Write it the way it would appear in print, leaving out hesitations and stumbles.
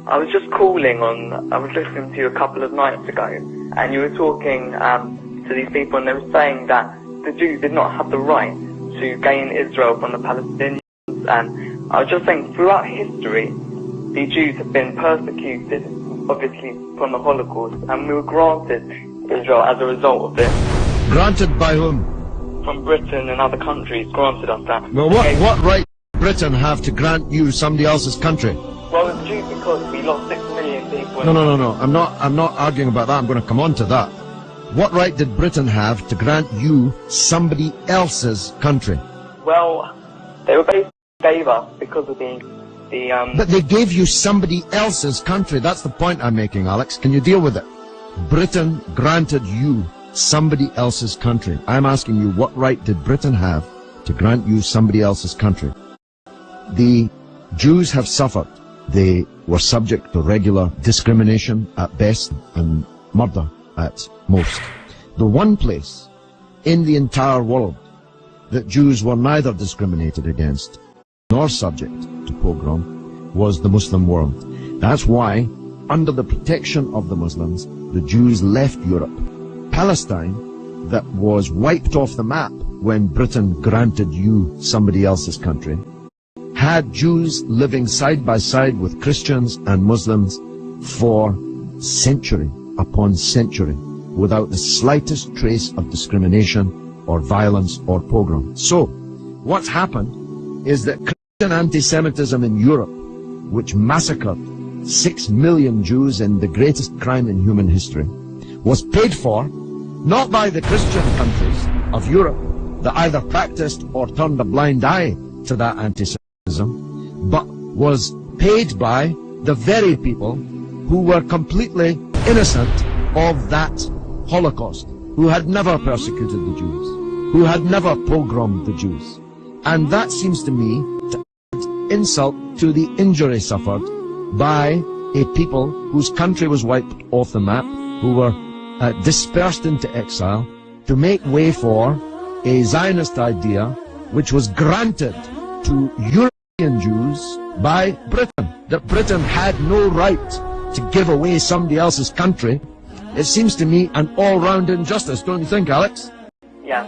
I was just I was listening to you a couple of nights ago, and you were talking to these people, and they were saying that the Jews did not have the right to gain Israel from the Palestinians, and I was just saying, throughout history, the Jews have been persecuted, obviously, from the Holocaust, and we were granted Israel as a result of this. Granted by whom? From Britain and other countries granted us that. Well, what right does Britain have to grant you somebody else's country? Well, it's due because we lost 6 million people. No. I'm not arguing about that. I'm going to come on to that. What right did Britain have to grant you somebody else's country? Well, they were basically gave us because of But they gave you somebody else's country. That's the point I'm making, Alex. Can you deal with it? Britain granted you somebody else's country. I'm asking you, what right did Britain have to grant you somebody else's country? The Jews have suffered. They were subject to regular discrimination at best and murder at most. The one place in the entire world that Jews were neither discriminated against nor subject to pogrom was the Muslim world. That's why, under the protection of the Muslims, the Jews left Europe. Palestine, that was wiped off the map when Britain granted you somebody else's country, had Jews living side by side with Christians and Muslims for century upon century without the slightest trace of discrimination or violence or pogrom. So, what's happened is that Christian anti-Semitism in Europe, which massacred 6 million Jews in the greatest crime in human history, was paid for not by the Christian countries of Europe that either practiced or turned a blind eye to that anti-Semitism, but was paid by the very people who were completely innocent of that Holocaust, who had never persecuted the Jews, who had never pogromed the Jews. And that seems to me to add insult to the injury suffered by a people whose country was wiped off the map, who were dispersed into exile, to make way for a Zionist idea which was granted to European Jews by Britain, that Britain had no right to give away somebody else's country. It seems to me an all-round injustice, don't you think, Alex? Yeah.